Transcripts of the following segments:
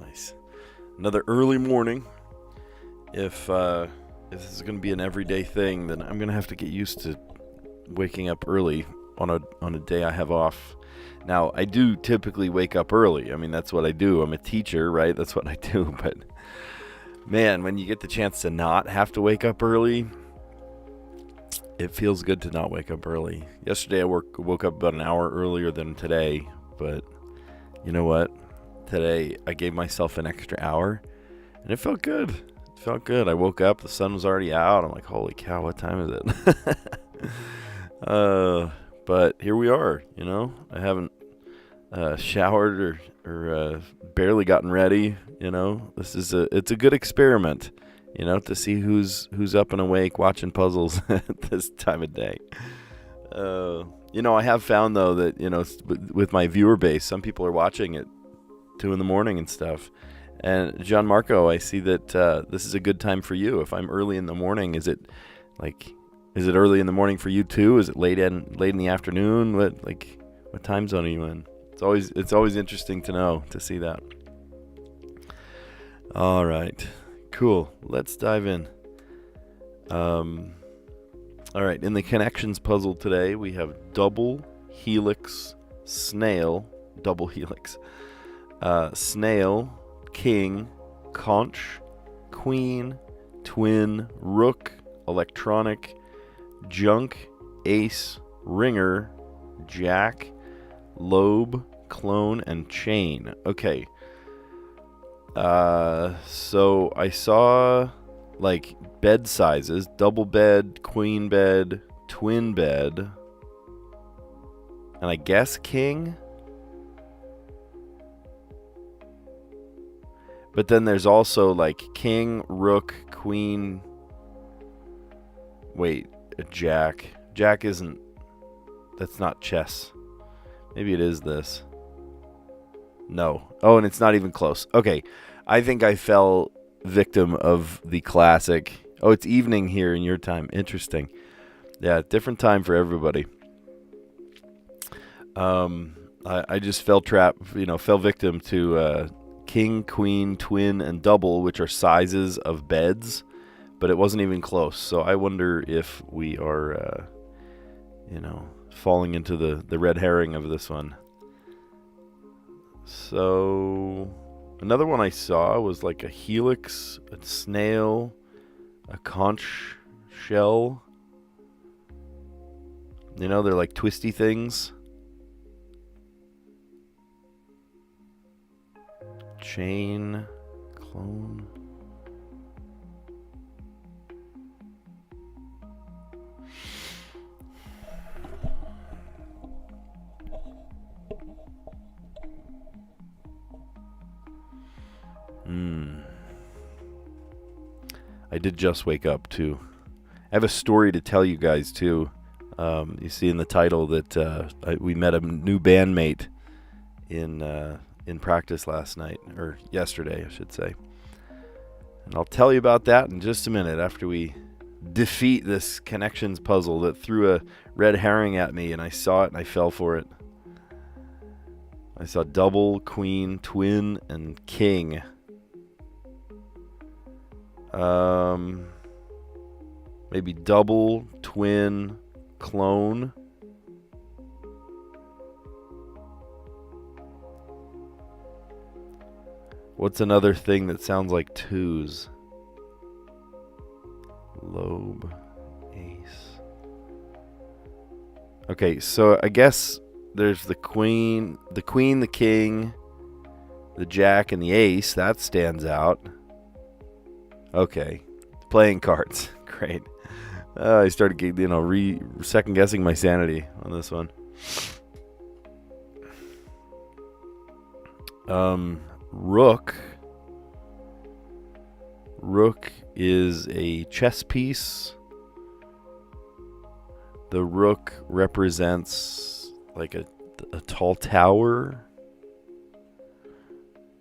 Nice. Another early morning. If this is going to be an everyday thing, then I'm going to have to get used to waking up early on a day I have off. Now, I do typically wake up early. I mean, that's what I do. I'm a teacher, right? That's what I do. But man, when you get the chance to not have to wake up early, it feels good to not wake up early. Yesterday I woke up about an hour earlier than today, but you know what? Today I gave myself an extra hour, and it felt good. It felt good. I woke up, the sun was already out. I'm like, holy cow, what time is it? But here we are, you know. I haven't showered or barely gotten ready, you know. It's a good experiment, you know, to see who's up and awake watching puzzles at this time of day. You know, I have found, though, that, you know, with my viewer base, some people are watching at 2 in the morning and stuff. And Gianmarco, I see that this is a good time for you. If I'm early in the morning, is it early in the morning for you too? Is it late in the afternoon? What time zone are you in? It's always interesting to know, to see that. All right. Cool. Let's dive in. All right. In the connections puzzle today, we have double helix snail, double helix, snail, king, conch, queen, twin, rook, electronic, junk, ace, ringer, jack, lobe, clone, and chain. Okay. So I saw like bed sizes: double bed, queen bed, twin bed, and I guess king. But then there's also like king, rook, queen. Wait, a jack. Jack isn't. That's not chess. Maybe it is this. No. Oh, and it's not even close. Okay. I think I fell victim of the classic. Oh, it's evening here in your time. Interesting. Yeah, different time for everybody. I just fell victim to king, queen, twin, and double, which are sizes of beds, but it wasn't even close. So I wonder if we are, falling into the red herring of this one. So another one I saw was like a helix, a snail, a conch shell. You know, they're like twisty things. Chain, clone. I did just wake up too. I have a story to tell you guys too. You see in the title that we met a new bandmate in practice last night, or yesterday, I should say. And I'll tell you about that in just a minute after we defeat this connections puzzle that threw a red herring at me, and I saw it and I fell for it. I saw double, queen, twin, and king. Maybe double, twin, clone. What's another thing that sounds like twos? Lobe, ace. Okay, so I guess there's the queen, the king, the jack, and the ace. That stands out. Okay, playing cards. Great. I started, second guessing my sanity on this one. Rook. Rook is a chess piece. The rook represents like a tall tower.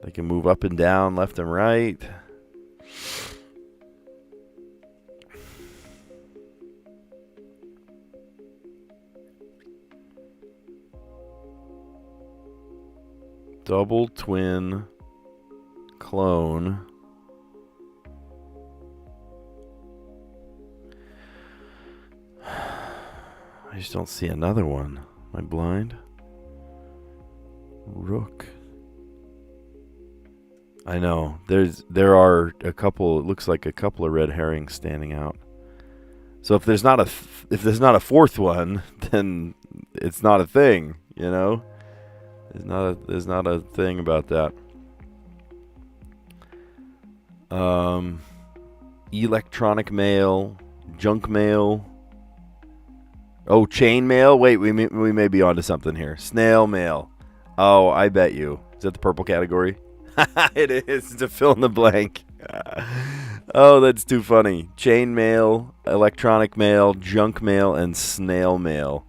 They can move up and down, left and right. Double, twin, clone. I just don't see another one. Am I blind? Rook. I know. There are a couple. It looks like a couple of red herrings standing out. So if there's not a fourth one, then it's not a thing. You know, there's not a thing about that. Electronic mail, junk mail. Oh, chain mail. Wait, we may be onto something here. Snail mail. Oh, I bet you. Is that the purple category? It is, to fill in the blank. Oh, that's too funny. Chain mail, electronic mail, junk mail, and snail mail.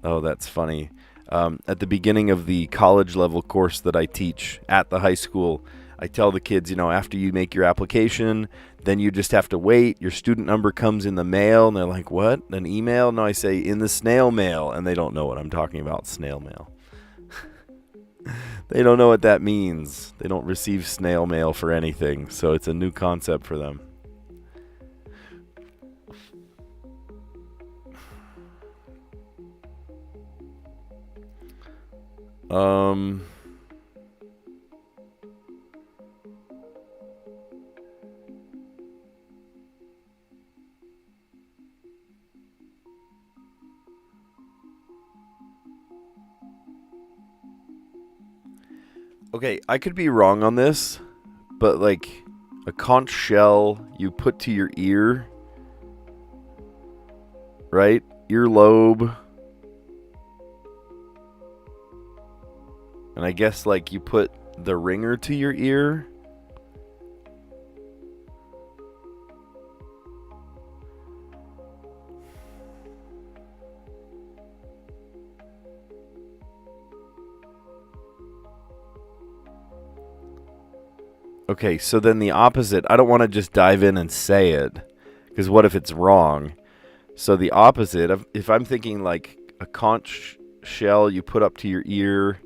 Oh, that's funny. At the beginning of the college level course that I teach at the high school, I tell the kids, you know, after you make your application, then you just have to wait. Your student number comes in the mail, and they're like, what? An email? No, I say, in the snail mail, and they don't know what I'm talking about, snail mail. They don't know what that means. They don't receive snail mail for anything, so it's a new concept for them. Okay, I could be wrong on this, but like a conch shell you put to your ear, right? Earlobe. And I guess like you put the ringer to your ear. Okay, so then the opposite, I don't want to just dive in and say it, because what if it's wrong? So the opposite, if I'm thinking like a conch shell you put up to your ear,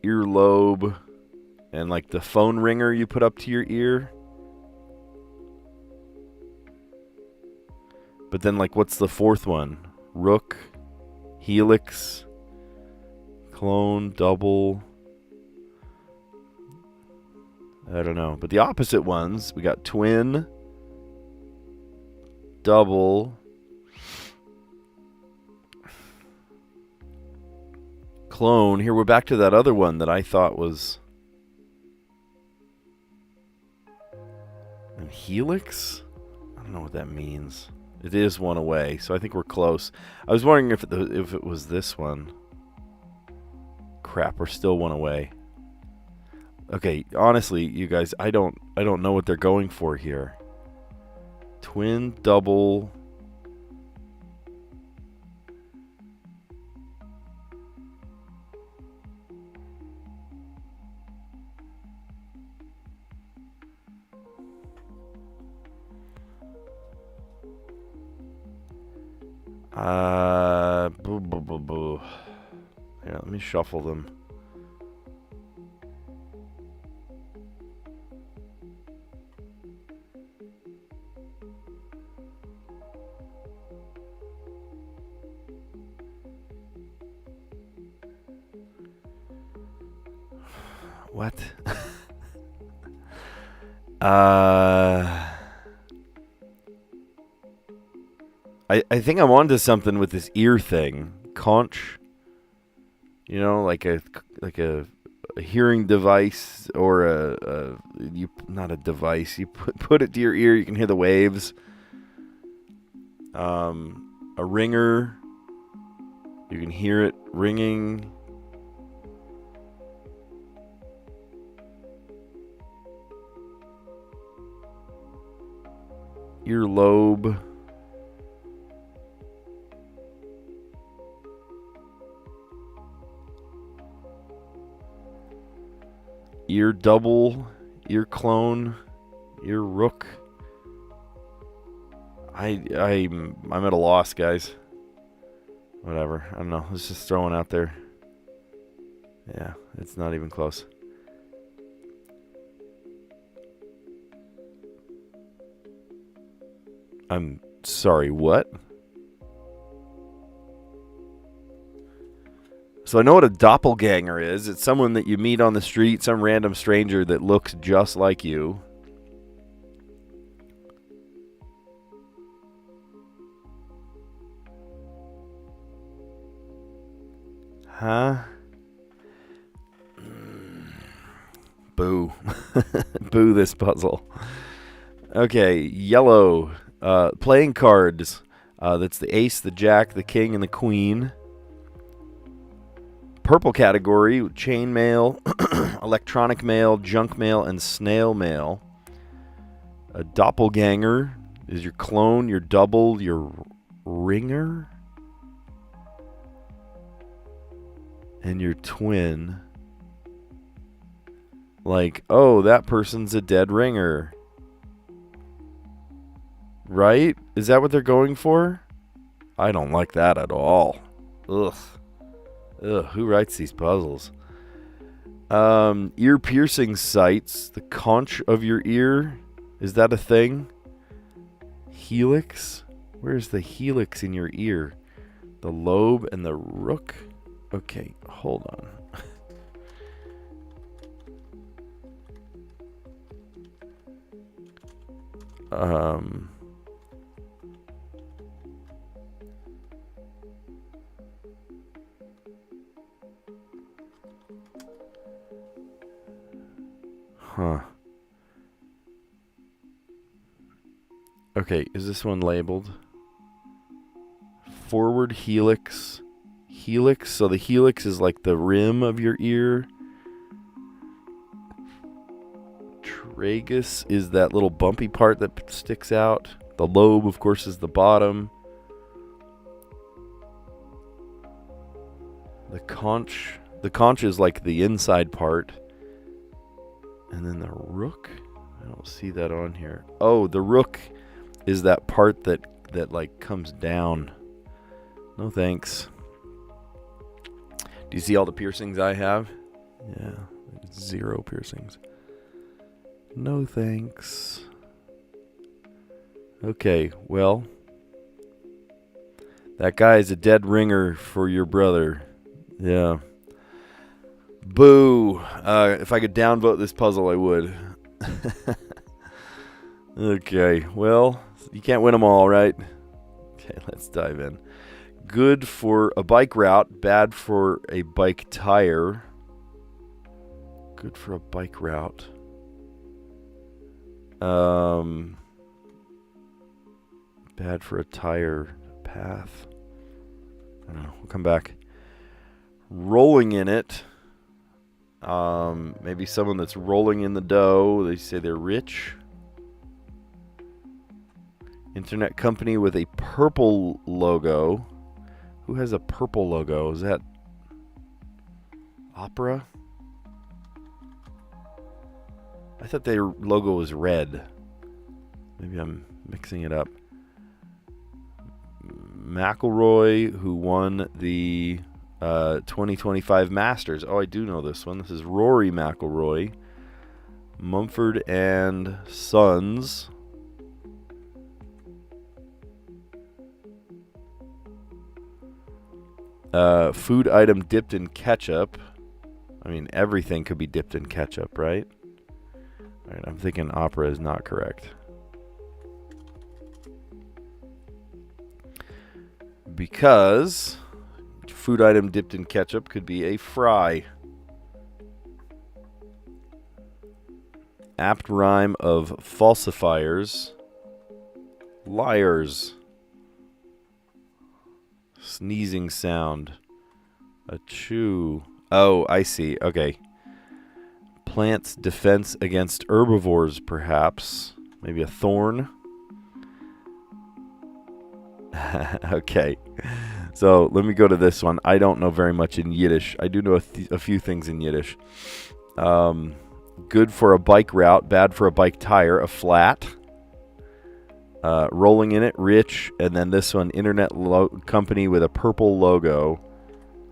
earlobe, and like the phone ringer you put up to your ear. But then like what's the fourth one? Rook, helix, clone, double. I don't know. But the opposite ones, we got twin, double, clone. Here we're back to that other one that I thought was... And helix? I don't know what that means. It is one away, so I think we're close. I was wondering if it was this one. Crap, we're still one away. Okay, honestly, you guys, I don't know what they're going for here. Twin, double. Here, let me shuffle them. What? I think I'm onto something with this ear thing. Conch. You know, like a hearing device, or not a device. You put it to your ear, you can hear the waves. A ringer. You can hear it ringing. Earlobe. Ear double, ear clone, ear rook. I'm at a loss, guys. Whatever. I don't know. Let's just throw one out there. Yeah, it's not even close. I'm sorry, what? So I know what a doppelganger is. It's someone that you meet on the street, some random stranger that looks just like you. Huh? Boo. Boo this puzzle. Okay, yellow. Playing cards. That's the ace, the jack, the king, and the queen. Purple category, chain mail, electronic mail, junk mail, and snail mail. A doppelganger is your clone, your double, your ringer, and your twin. Like, oh, that person's a dead ringer. Right? Is that what they're going for? I don't like that at all. Ugh. Ugh, who writes these puzzles? Ear piercing sites. The conch of your ear. Is that a thing? Helix? Where's the helix in your ear? The lobe and the rook? Okay, hold on. Huh. Okay, is this one labeled? Forward helix. Helix, so the helix is like the rim of your ear. Tragus is that little bumpy part that sticks out. The lobe, of course, is the bottom. The conch is like the inside part. And then the rook? I don't see that on here. Oh, the rook is that part that like comes down. No thanks. Do you see all the piercings I have? Yeah, 0 piercings. No thanks. Okay, well, that guy is a dead ringer for your brother. Yeah. Boo. If I could downvote this puzzle, I would. Okay, well, you can't win them all, right? Okay, let's dive in. Good for a bike route, bad for a bike tire. Good for a bike route. Bad for a tire path. I don't know. We'll come back. Rolling in it. Maybe someone that's rolling in the dough. They say they're rich. Internet company with a purple logo. Who has a purple logo? Is that Opera? I thought their logo was red. Maybe I'm mixing it up. McIlroy, who won the 2025 Masters. Oh, I do know this one. This is Rory McIlroy. Mumford and Sons. Food item dipped in ketchup. I mean, everything could be dipped in ketchup, right? All right, I'm thinking opera is not correct. Because food item dipped in ketchup could be a fry. Apt rhyme of falsifiers. Liars. Sneezing sound. A chew. Oh, I see. Okay. Plant's defense against herbivores, perhaps. Maybe a thorn. Okay. So let me go to this one. I don't know very much in Yiddish. I do know a few things in Yiddish. Good for a bike route, bad for a bike tire, a flat. Rolling in it, rich. And then this one, internet company with a purple logo.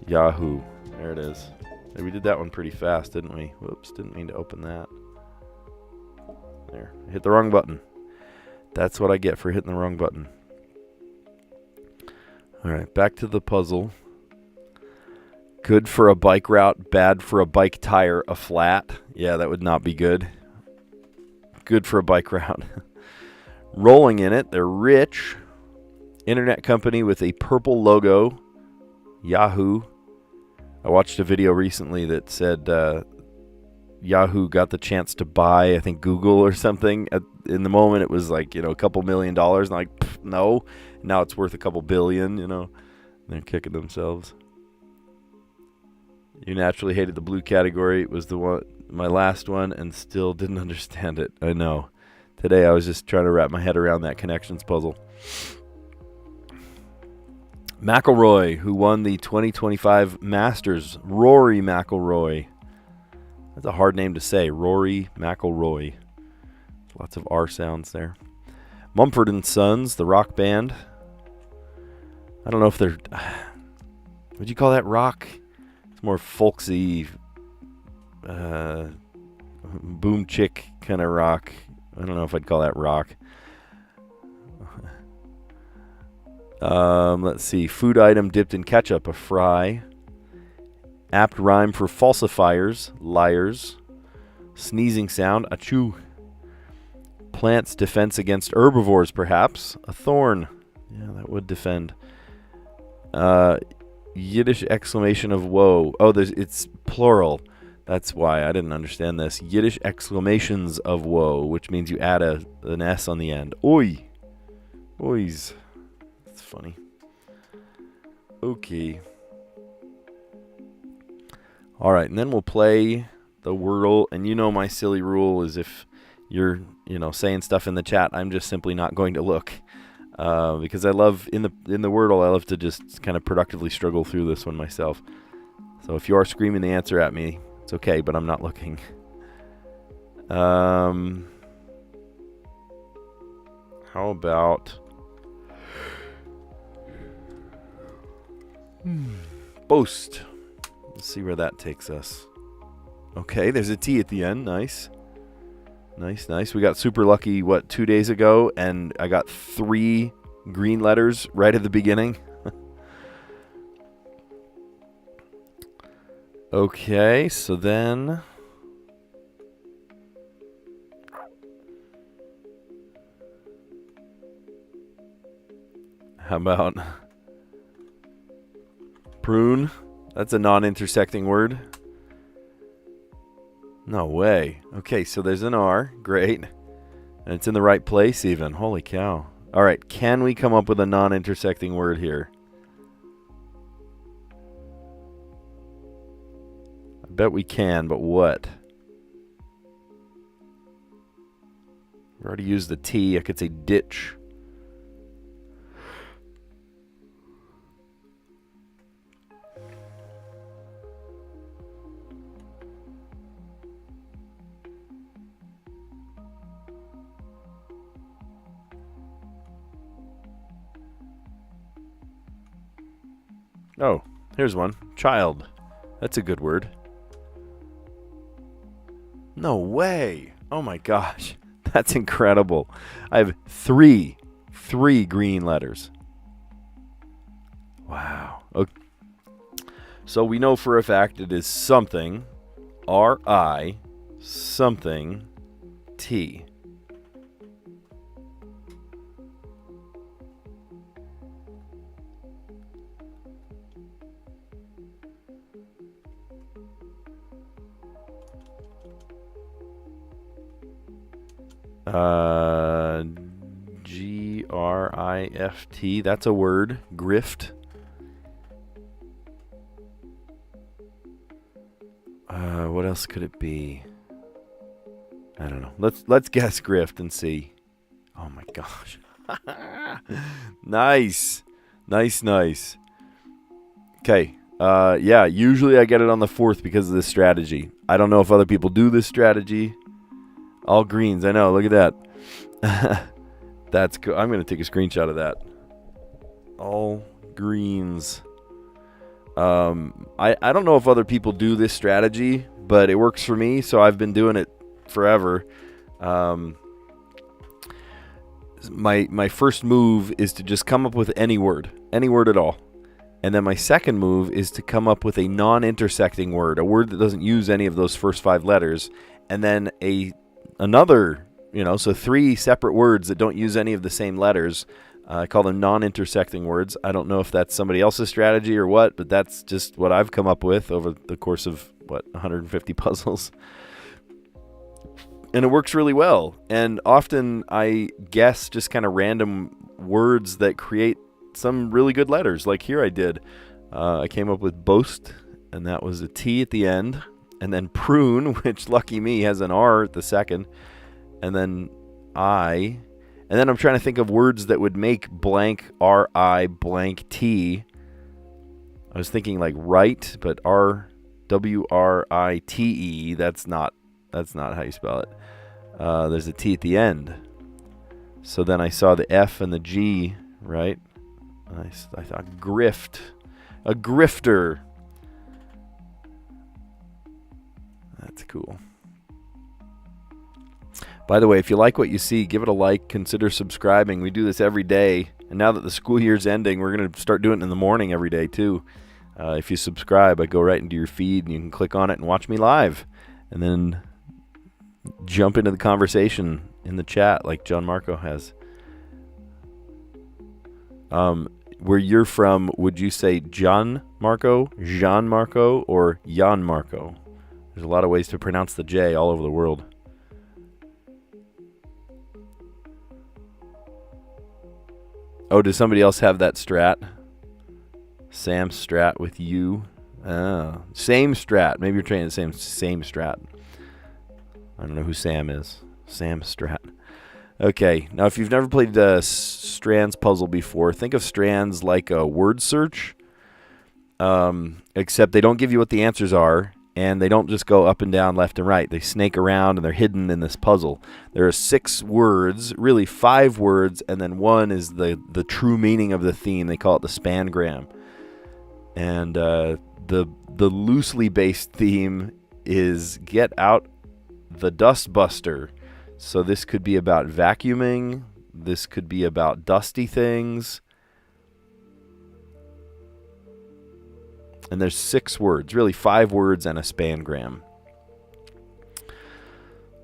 Yahoo. There it is. We did that one pretty fast, didn't we? Whoops, didn't mean to open that. There, hit the wrong button. That's what I get for hitting the wrong button. All right, back to the puzzle. Good for a bike route, bad for a bike tire, a flat. Yeah, that would not be good. Good for a bike route. Rolling in it, they're rich. Internet company with a purple logo, Yahoo. I watched a video recently that said Yahoo got the chance to buy, I think, Google or something. In the moment, it was like, a couple $1 million. And like, no. Now it's worth a couple billion, They're kicking themselves. You naturally hated the blue category. It was my last one, and still didn't understand it. I know. Today I was just trying to wrap my head around that connections puzzle. McIlroy, who won the 2025 Masters. Rory McIlroy. That's a hard name to say. Rory McIlroy. Lots of R sounds there. Mumford & Sons, the rock band. I don't know if they're... Would you call that rock? It's more folksy, boom chick kind of rock. I don't know if I'd call that rock. Let's see. Food item dipped in ketchup, a fry. Apt rhyme for falsifiers, liars. Sneezing sound, achoo. Plant's defense against herbivores, perhaps, a thorn. Yeah, that would defend. Yiddish exclamation of woe. Oh, it's plural. That's why I didn't understand this. Yiddish exclamations of woe, which means you add an S on the end. Oi. Ois. That's funny. Okay. All right, and then we'll play the Wordle. And my silly rule is if you're, saying stuff in the chat, I'm just simply not going to look. Because I love, in the Wordle, I love to just kind of productively struggle through this one myself. So if you are screaming the answer at me, it's okay, but I'm not looking. How about... Boast. Let's see where that takes us. Okay, there's a T at the end. Nice. Nice. We got super lucky, 2 days ago, and I got 3 green letters right at the beginning. Okay, so then... How about... Prune? That's a non-intersecting word. No way. Okay, so there's an R. Great. And it's in the right place even. Holy cow. All right, can we come up with a non-intersecting word here? I bet we can, but what? We've already used the T. I could say ditch. Oh, here's one. Child. That's a good word. No way. Oh my gosh. That's incredible. I have three green letters. Wow. Okay. So we know for a fact it is something, R-I, something, T. G-R-I-F-T. That's a word. Grift. What else could it be? I don't know. Let's guess grift and see. Oh my gosh. Nice. Okay. Yeah, usually I get it on the 4th because of this strategy. I don't know if other people do this strategy. All greens. I know. Look at that. That's cool. I'm going to take a screenshot of that. All greens. I don't know if other people do this strategy, but it works for me, so I've been doing it forever. my first move is to just come up with any word at all. And then my second move is to come up with a non-intersecting word, a word that doesn't use any of those first 5 letters, and then another, so 3 separate words that don't use any of the same letters. I call them non-intersecting words. I don't know if that's somebody else's strategy or what, but that's just what I've come up with over the course of 150 puzzles. And it works really well. And often I guess just kind of random words that create some really good letters. Like here I did. I came up with boast, and that was a T at the end. And then prune, which lucky me has an R at the second. And then I. And then I'm trying to think of words that would make blank R-I blank T. I was thinking like right, but R-W-R-I-T-E. That's not how you spell it. There's a T at the end. So then I saw the F and the G, right? I thought grift. A grifter. That's cool. By the way, if you like what you see, give it a like. Consider subscribing. We do this every day. And now that the school year's ending, we're going to start doing it in the morning every day, too. If you subscribe, I go right into your feed, and you can click on it and watch me live. And then jump into the conversation in the chat like John Marco has. Where you're from, would you say John Marco, Jean Marco, or Jan Marco? There's a lot of ways to pronounce the J all over the world. Oh, does somebody else have that strat? Sam strat with you. Oh, same strat. Maybe you're training the same strat. I don't know who Sam is. Sam strat. Okay, now if you've never played the Strands puzzle before, think of Strands like a word search, except they don't give you what the answers are, and they don't just go up and down, left and right. They snake around, and they're hidden in this puzzle. There are 6 words, really 5 words, and then 1 is the true meaning of the theme. They call it the spangram. And the loosely based theme is get out the dustbuster. So this could be about vacuuming. This could be about dusty things. And there's 6 words, really 5 words and a spangram.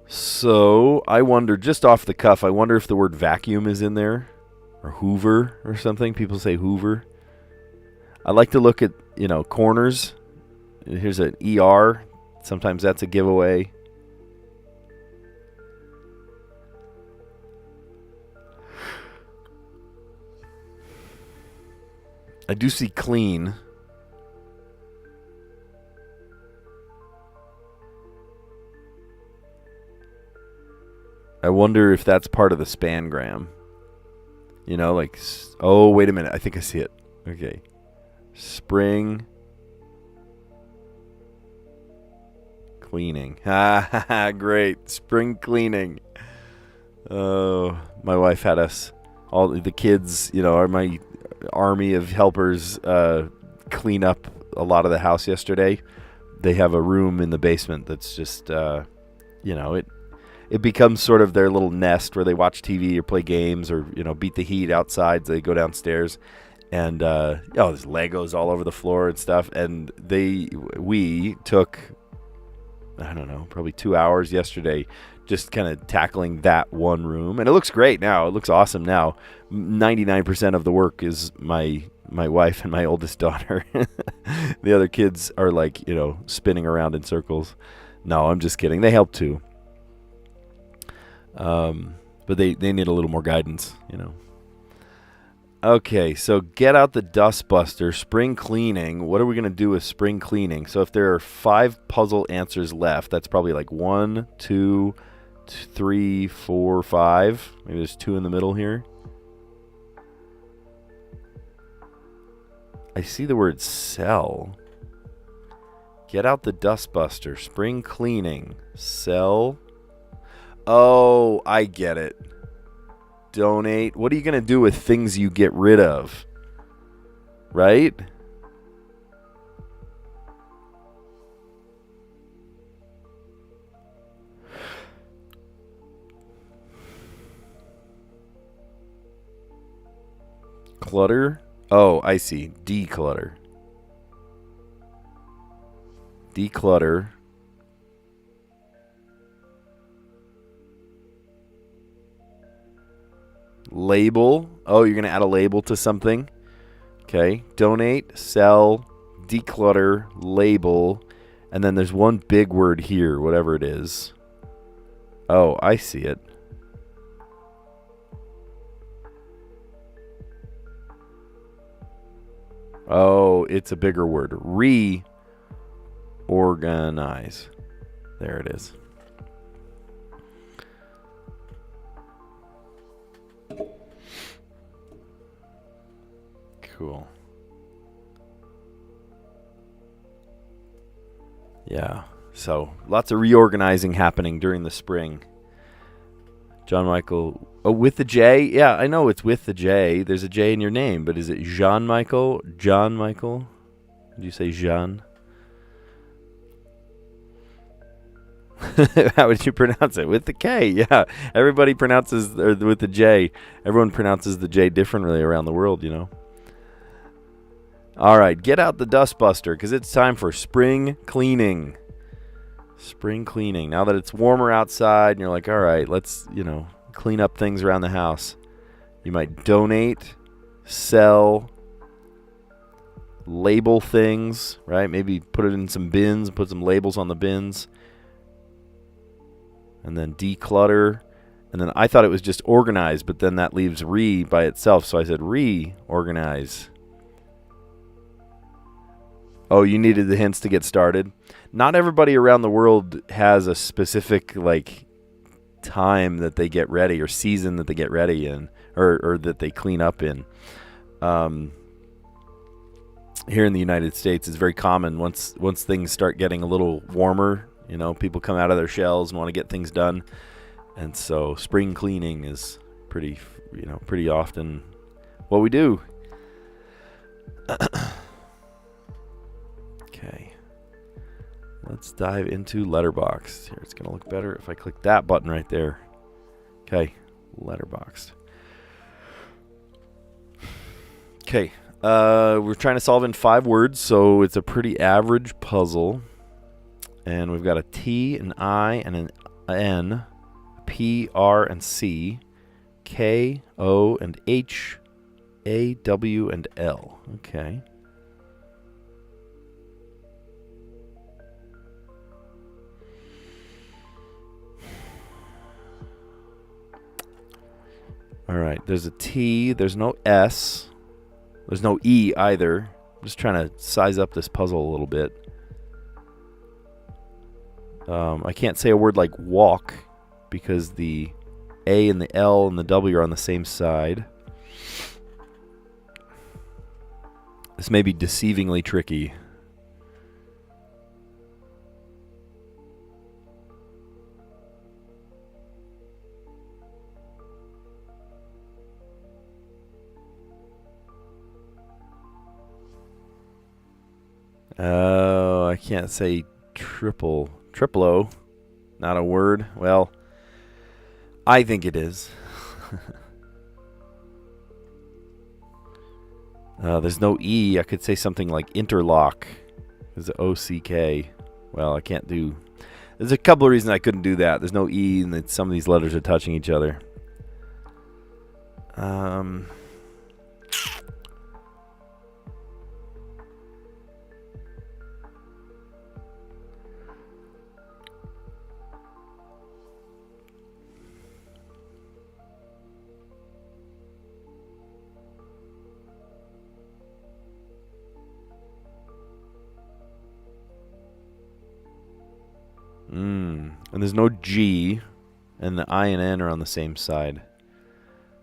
So I wonder, just off the cuff, I wonder if the word vacuum is in there, or Hoover or something. People say Hoover. I like to look at, corners. Here's an ER. Sometimes that's a giveaway. I do see clean. I wonder if that's part of the spangram. Oh, wait a minute. I think I see it. Okay. Spring cleaning. Ha ha, great. Spring cleaning. Oh, my wife had us, all the kids, are my army of helpers, clean up a lot of the house yesterday. They have a room in the basement that's just, it becomes sort of their little nest where they watch TV or play games or, beat the heat outside. So they go downstairs and, there's Legos all over the floor and stuff. And we took, I don't know, probably 2 hours yesterday just kind of tackling that one room. And it looks great now. It looks awesome now. 99% of the work is my wife and my oldest daughter. The other kids are spinning around in circles. No, I'm just kidding. They help too. But they need a little more guidance, Okay, so get out the dustbuster, spring cleaning. What are we going to do with spring cleaning? So if there are 5 puzzle answers left, that's probably 1, 2, 3, 4, 5. Maybe there's 2 in the middle here. I see the word sell. Get out the dustbuster, spring cleaning, sell. Oh, I get it. Donate. What are you going to do with things you get rid of? Right? Clutter. Oh, I see. Declutter. Declutter. Label. Oh, you're going to add a label to something. Okay. Donate, sell, declutter, label. And then there's one big word here, whatever it is. Oh, I see it. Oh, it's a bigger word. Reorganize. There it is. Cool. Yeah. So lots of reorganizing happening during the spring. John Michael. Oh, with the J? Yeah, I know it's with the J. There's a J in your name, but is it Jean Michael? John Michael? Did you say Jean? How would you pronounce it? With the K, yeah. Everybody pronounces, or with the J. Everyone pronounces the J differently around the world, you know. All right, get out the dustbuster because it's time for spring cleaning. Spring cleaning. Now that it's warmer outside and you're like, all right, let's, clean up things around the house. You might donate, sell, label things, right? Maybe put it in some bins, put some labels on the bins. And then declutter. And then I thought it was just organize, but then that leaves by itself. So I said reorganize. Oh, you needed the hints to get started. Not everybody around the world has a specific time that they get ready or season that they get ready in or that they clean up in. Here in the United States, it's very common once things start getting a little warmer, people come out of their shells and want to get things done. And so spring cleaning is pretty often what we do. Okay. Let's dive into Letterboxd. Here, it's going to look better if I click that button right there. Okay, Letterboxd. Okay, we're trying to solve in 5 words, so it's a pretty average puzzle. And we've got a T, an I, and an N, P, R, and C, K, O, and H, A, W, and L. Okay. All right, there's a T, there's no S, there's no E either. I'm just trying to size up this puzzle a little bit. I can't say a word like walk because the A and the L and the W are on the same side. This may be deceivingly tricky. Oh, I can't say Triplo. Not a word. Well, I think it is. There's no E. I could say something like interlock. There's an O-C-K. Well, I can't do... There's a couple of reasons I couldn't do that. There's no E, and some of these letters are touching each other. And there's no G, and the I and N are on the same side.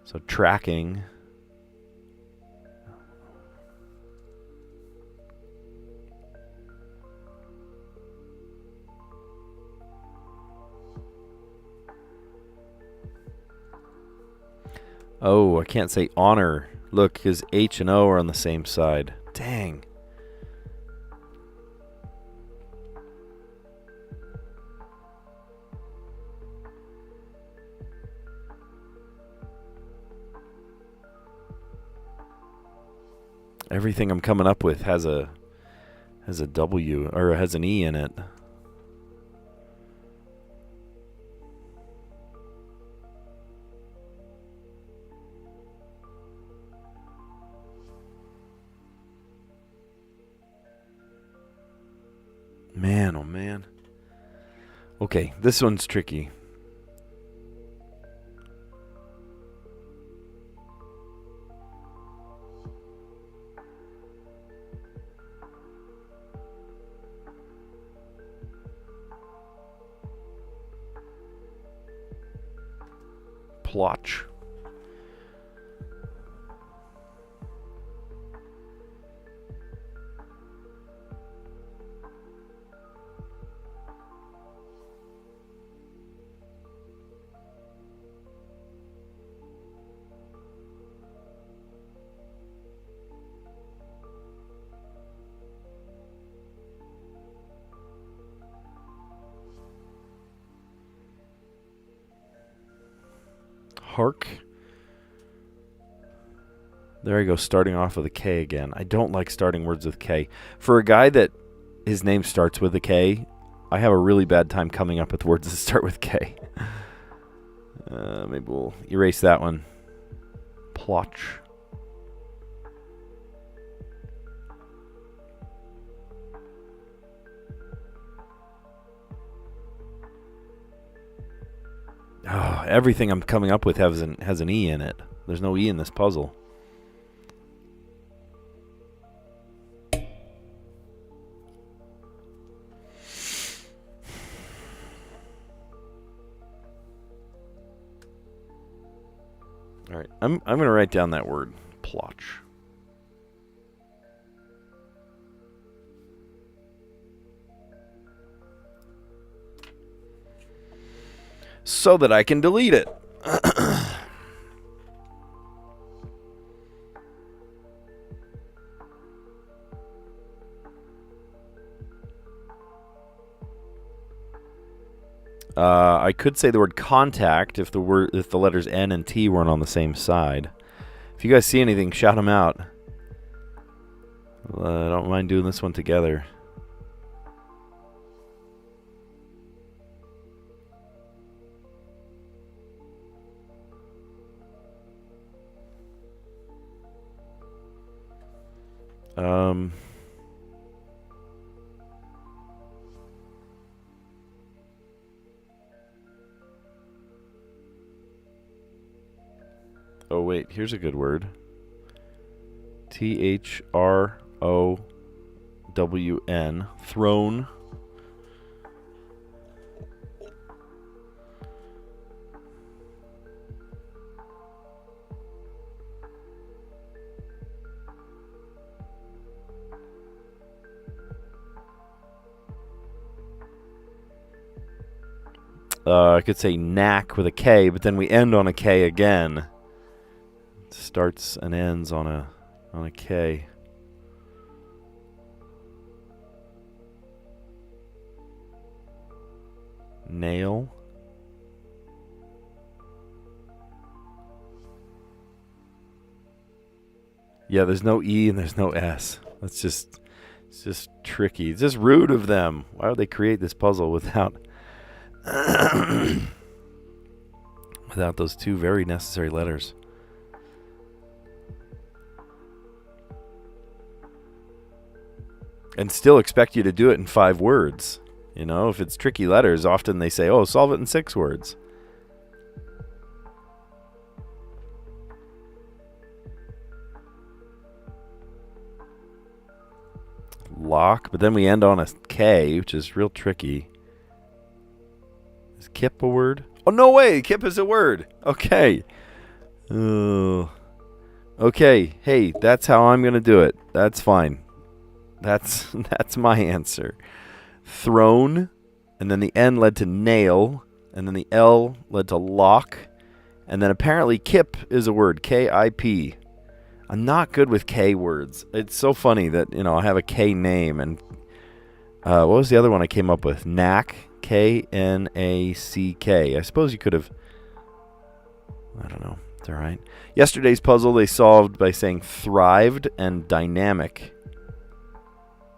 So tracking. Oh, I can't say honor. Look, because H and O are on the same side. Dang. Everything I'm coming up with has a W or has an E in it. Man, oh man. Okay, this one's tricky. Plotch. Hark. There I go, starting off with a K again. I don't like starting words with K. For a guy that his name starts with a K, I have a really bad time coming up with words that start with K. Maybe we'll erase that one. Plotch. Oh, everything I'm coming up with has an E in it. There's no E in this puzzle. All right, I'm going to write down that word, plotch. So that I can delete it. I could say the word contact if the letters N and T weren't on the same side. If you guys see anything, shout them out. I don't mind doing this one together. Oh wait, here's a good word. Thrown. Thrown. I could say knack with a K, but then we end on a K again. It starts and ends on a K. Nail. Yeah, there's no E and there's no S. It's just tricky. It's just rude of them. Why would they create this puzzle without without those two very necessary letters? And still expect you to do it in 5 words. You know, if it's tricky letters, often they say, oh, solve it in 6 words. Lock, but then we end on a K, which is real tricky. Is kip a word? Oh, no way! Kip is a word! Okay. Okay, hey, that's how I'm going to do it. That's fine. That's my answer. Thrown, and then the N led to nail, and then the L led to lock, and then apparently kip is a word, K-I-P. I'm not good with K words. It's so funny that, you know, I have a K name, and what was the other one I came up with? Knack, K-N-A-C-K. I suppose you could have, I don't know. It's all right. Yesterday's puzzle they solved by saying thrived and dynamic.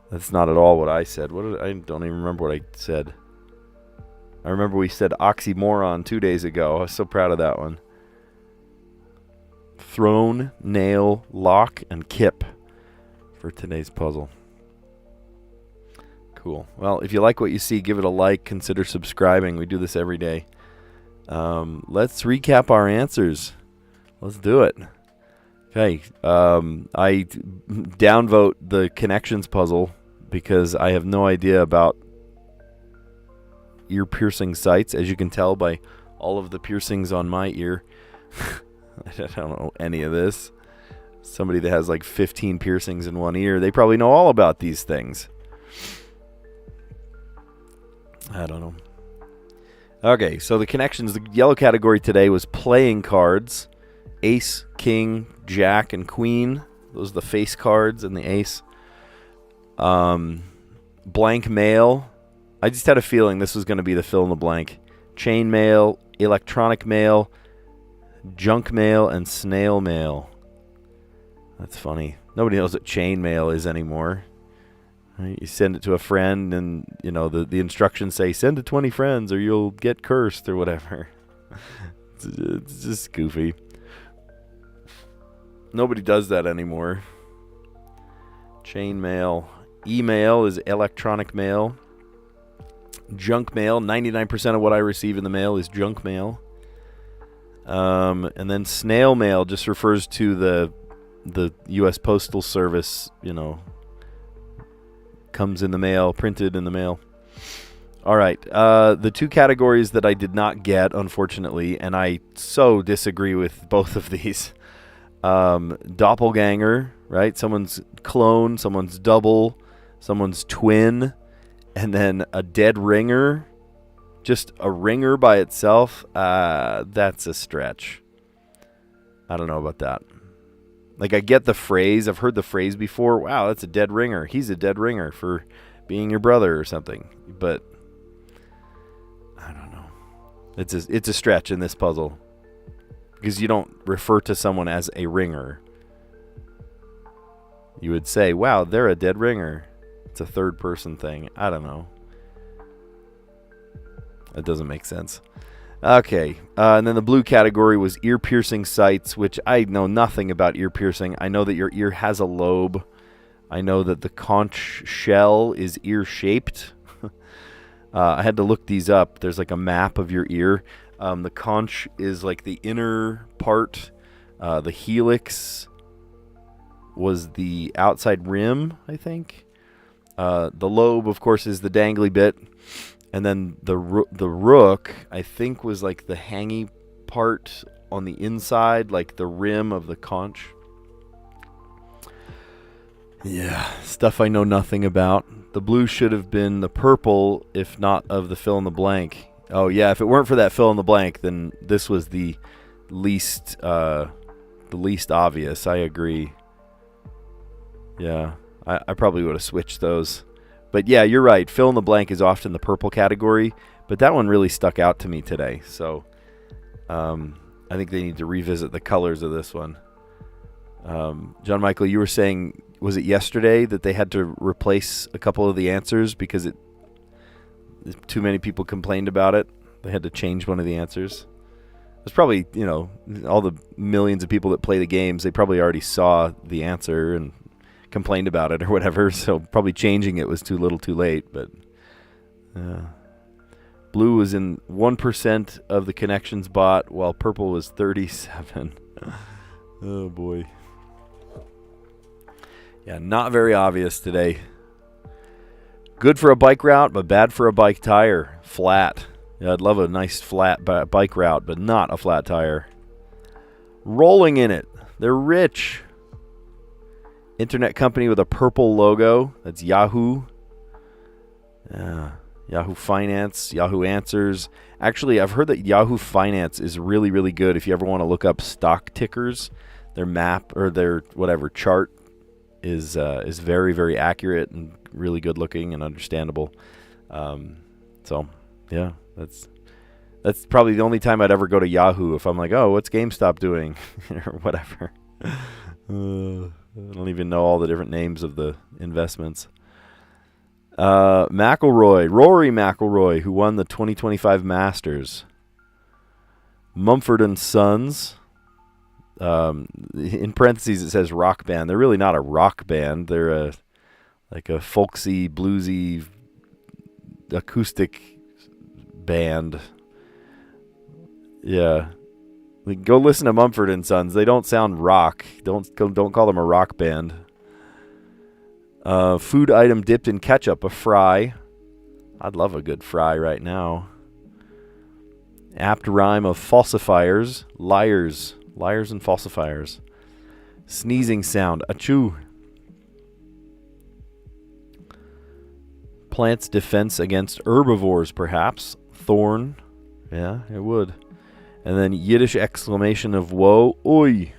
That's not at all what I said. I don't even remember what I said. I remember we said oxymoron 2 days ago. I was so proud of that one. Throne, nail, lock, and kip for today's puzzle. Cool. Well, if you like what you see, give it a like. Consider subscribing. We do this every day. Let's recap our answers. Let's do it. Okay. I downvote the connections puzzle because I have no idea about ear-piercing sights, as you can tell by all of the piercings on my ear. I don't know any of this. Somebody that has like 15 piercings in one ear, they probably know all about these things. I don't know. Okay, so the connections, the yellow category today was playing cards. Ace, king, jack, and queen. Those are the face cards and the ace. Blank mail. I just had a feeling this was going to be the fill in the blank. Chain mail, electronic mail, junk mail, and snail mail. That's funny. Nobody knows what chain mail is anymore. Right? You send it to a friend, and you know the instructions say send to 20 friends or you'll get cursed or whatever. It's just goofy. Nobody does that anymore. Chain mail. Email is electronic mail. Junk mail. 99% of what I receive in the mail is junk mail. And then snail mail just refers to the U.S. Postal Service, you know, comes in the mail, printed in the mail. All right. The two categories that I did not get, unfortunately, and I so disagree with both of these. Doppelganger, right? Someone's clone, someone's double, someone's twin, and then a dead ringer. Just a ringer by itself, that's a stretch. I don't know about that. Like, I get the phrase. I've heard the phrase before. Wow, that's a dead ringer. He's a dead ringer for being your brother or something. But I don't know. It's a stretch in this puzzle. Because you don't refer to someone as a ringer. You would say, wow, they're a dead ringer. It's a third person thing. I don't know. That doesn't make sense. Okay. And then the blue category was ear-piercing sights, which I know nothing about ear-piercing. I know that your ear has a lobe. I know that the conch shell is ear-shaped. I had to look these up. There's like a map of your ear. The conch is like the inner part. The helix was the outside rim, I think. The lobe, of course, is the dangly bit. And then the rook, I think, was like the hangy part on the inside, like the rim of the conch. Yeah, stuff I know nothing about. The blue should have been the purple, if not of the fill in the blank. Oh yeah, if it weren't for that fill in the blank, then this was the least obvious. I agree. Yeah, I probably would have switched those. But yeah, you're right. Fill in the blank is often the purple category, but that one really stuck out to me today. So I think they need to revisit the colors of this one. John Michael, you were saying, was it yesterday that they had to replace a couple of the answers because too many people complained about it? They had to change one of the answers. There's probably, you know, all the millions of people that play the games, they probably already saw the answer and complained about it or whatever, so probably changing it was too little too late. But blue was in 1% of the connections bot, while purple was 37. Oh boy. Yeah, not very obvious today. Good for a bike route, but bad for a bike tire. Flat. Yeah, I'd love a nice flat bike route, but not a flat tire. Rolling in it. They're rich. Internet company with a purple logo. That's Yahoo. Yahoo Finance, Yahoo Answers. Actually, I've heard that Yahoo Finance is really, really good if you ever want to look up stock tickers. Their map or their whatever chart is very, very accurate and really good looking and understandable. So, yeah, That's probably the only time I'd ever go to Yahoo if I'm like, oh, what's GameStop doing? Or whatever. I don't even know all the different names of the investments. Rory McIlroy, who won the 2025 Masters. Mumford & Sons. In parentheses, it says rock band. They're really not a rock band. They're like a folksy, bluesy, acoustic band. Yeah. Go listen to Mumford & Sons. They don't sound rock. Don't call them a rock band. Food item dipped in ketchup, a fry. I'd love a good fry right now. Apt rhyme of falsifiers, liars and falsifiers. Sneezing sound, achoo. Plant's defense against herbivores, perhaps. Thorn. Yeah, it would. And then Yiddish exclamation of woe, oi.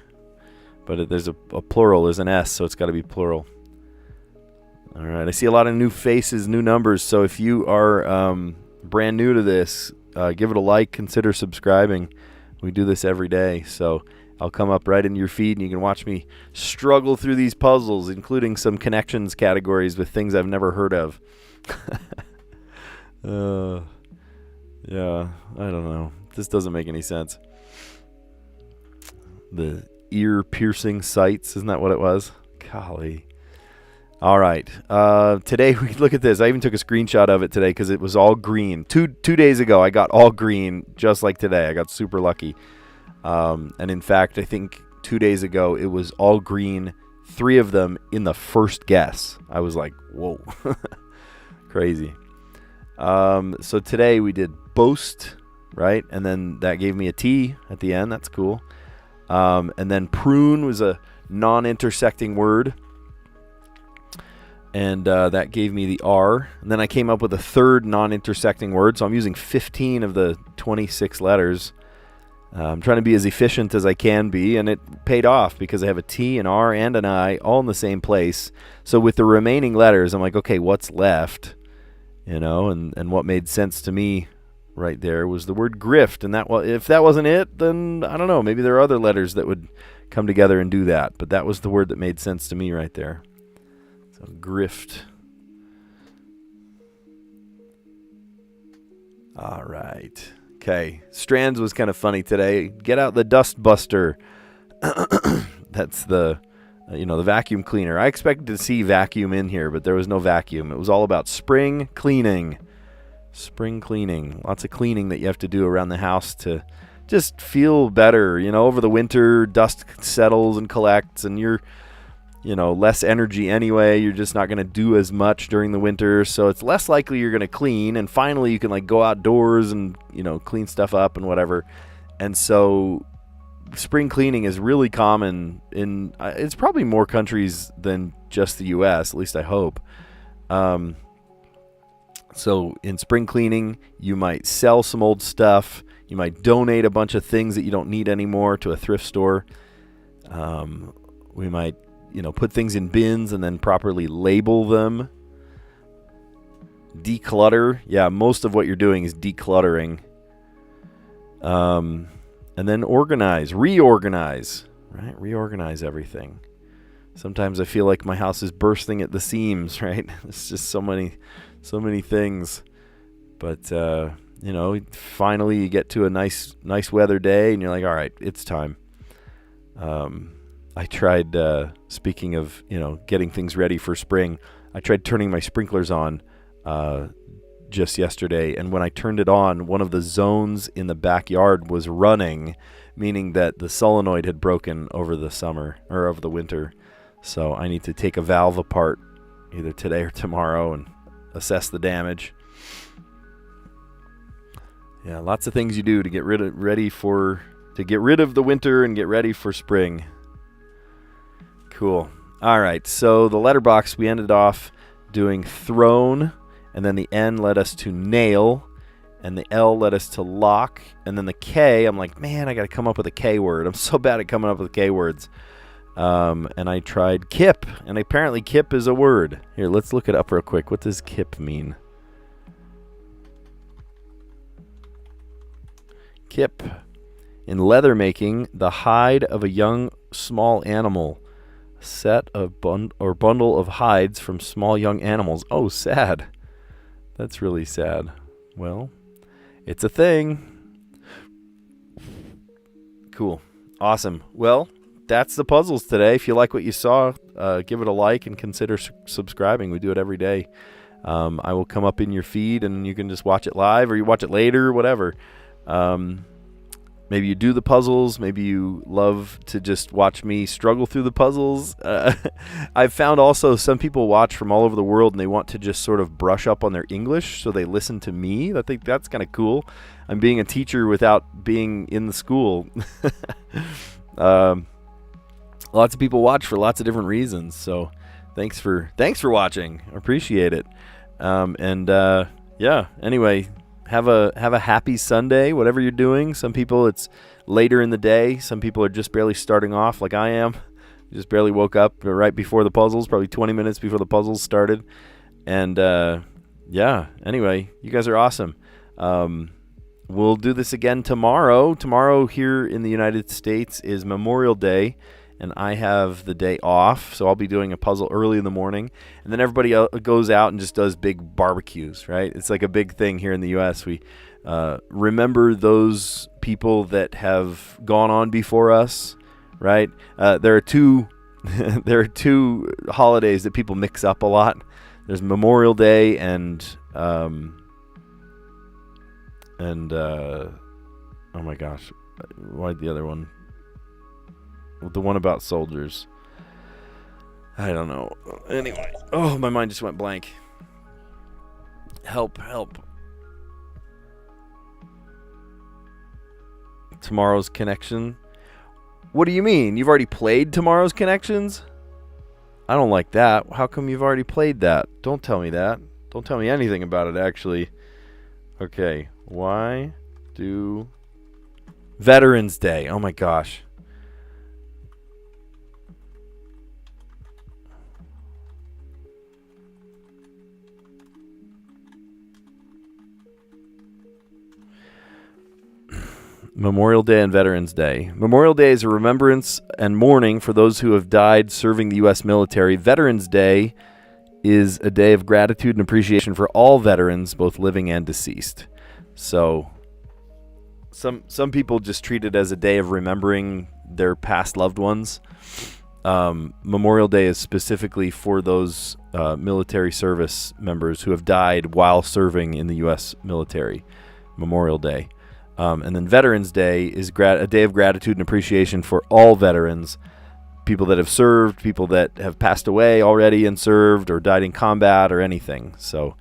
But there's a plural, there's an S, so it's got to be plural. All right, I see a lot of new faces, new numbers. So if you are brand new to this, give it a like, consider subscribing. We do this every day, so I'll come up right into your feed, and you can watch me struggle through these puzzles, including some connections categories with things I've never heard of. Yeah, I don't know. This doesn't make any sense. The ear-piercing sights, isn't that what it was? Golly. All right. Today, we look at this. I even took a screenshot of it today because it was all green. Two days ago, I got all green, just like today. I got super lucky. And in fact, I think 2 days ago, it was all green, 3 of them in the first guess. I was like, whoa. Crazy. So today, we did boast, right? And then that gave me a T at the end. That's cool. And then prune was a non-intersecting word. And that gave me the R. And then I came up with a third non-intersecting word. So I'm using 15 of the 26 letters. I'm trying to be as efficient as I can be. And it paid off because I have a T, an R, and an I all in the same place. So with the remaining letters, I'm like, okay, what's left? You know, and what made sense to me right there was the word grift. And if that wasn't it, then I don't know. Maybe there are other letters that would come together and do that. But that was the word that made sense to me right there. So grift. All right. Okay. Strands was kind of funny today. Get out the dust buster. That's the vacuum cleaner. I expected to see vacuum in here, but there was no vacuum. It was all about spring cleaning. Spring cleaning. Lots of cleaning that you have to do around the house to just feel better. You know, over the winter, dust settles and collects, and you're less energy anyway. You're just not going to do as much during the winter, so it's less likely you're going to clean, and finally you can go outdoors and clean stuff up and whatever. And so spring cleaning is really common in it's probably more countries than just the US, at least I hope. So in spring cleaning, you might sell some old stuff, you might donate a bunch of things that you don't need anymore to a thrift store. We might put things in bins and then properly label them. Declutter. Yeah, most of what you're doing is decluttering. And then reorganize, right? Reorganize everything. Sometimes I feel like my house is bursting at the seams, right? It's just so many things. But, finally you get to a nice weather day and you're like, all right, it's time. I tried, speaking of, getting things ready for spring, I tried turning my sprinklers on just yesterday. And when I turned it on, one of the zones in the backyard was running, meaning that the solenoid had broken over the summer or over the winter. So I need to take a valve apart either today or tomorrow and assess the damage. Yeah, lots of things you do to get rid of the winter and get ready for spring. Cool. All right, so the letterbox, we ended off doing thrown, and then the N led us to nail, and the L led us to lock, and then the K, I'm like, man, I got to come up with a K word. I'm so bad at coming up with K words. And I tried kip, and apparently kip is a word. Here, let's look it up real quick. What does kip mean? Kip. In leather making, the hide of a young small animal. Set of bundle of hides from small young animals. Oh, sad. That's really sad. Well, it's a thing. Cool. Awesome. Well, that's the puzzles today. If you like what you saw, give it a like and consider subscribing. We do it every day. I will come up in your feed and you can just watch it live or you watch it later, whatever. Maybe you do the puzzles. Maybe you love to just watch me struggle through the puzzles. I've found also some people watch from all over the world and they want to just sort of brush up on their English, so they listen to me. I think that's kind of cool. I'm being a teacher without being in the school. Lots of people watch for lots of different reasons. So thanks for watching. I appreciate it. Yeah. Anyway. Have a happy Sunday, whatever you're doing. Some people it's later in the day. Some people are just barely starting off like I am. Just barely woke up right before the puzzles, probably 20 minutes before the puzzles started. And yeah, anyway, you guys are awesome. We'll do this again tomorrow. Tomorrow here in the United States is Memorial Day. And I have the day off, so I'll be doing a puzzle early in the morning. And then everybody goes out and just does big barbecues, right? It's like a big thing here in the U.S. We remember those people that have gone on before us, right? There are two holidays that people mix up a lot. There's Memorial Day and oh my gosh, why'd the other one? The one about soldiers. I don't know. Anyway. Oh, my mind just went blank. Help. Tomorrow's Connection. What do you mean? You've already played Tomorrow's Connections? I don't like that. How come you've already played that? Don't tell me that. Don't tell me anything about it, actually. Okay. Why do... Veterans Day. Oh, my gosh. Memorial Day and Veterans Day. Memorial Day is a remembrance and mourning for those who have died serving the U.S. military. Veterans Day is a day of gratitude and appreciation for all veterans, both living and deceased. So some people just treat it as a day of remembering their past loved ones. Memorial Day is specifically for those military service members who have died while serving in the U.S. military. Memorial Day. And then Veterans Day is a day of gratitude and appreciation for all veterans, people that have served, people that have passed away already and served or died in combat or anything. So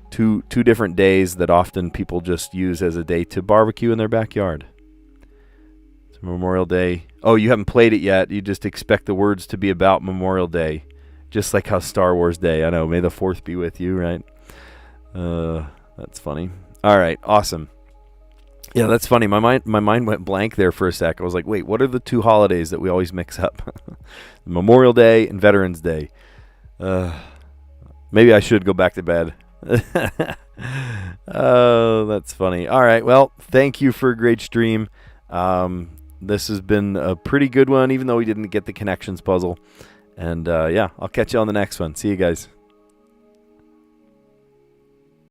two different days that often people just use as a day to barbecue in their backyard. It's Memorial Day. Oh, you haven't played it yet. You just expect the words to be about Memorial Day, just like how Star Wars Day. I know. May the 4th be with you, right? That's funny. All right. Awesome. Yeah, that's funny. My mind went blank there for a sec. I was like, wait, what are the two holidays that we always mix up? Memorial Day and Veterans Day. Maybe I should go back to bed. Oh, that's funny. All right, well, thank you for a great stream. This has been a pretty good one, even though we didn't get the connections puzzle. And yeah, I'll catch you on the next one. See you guys.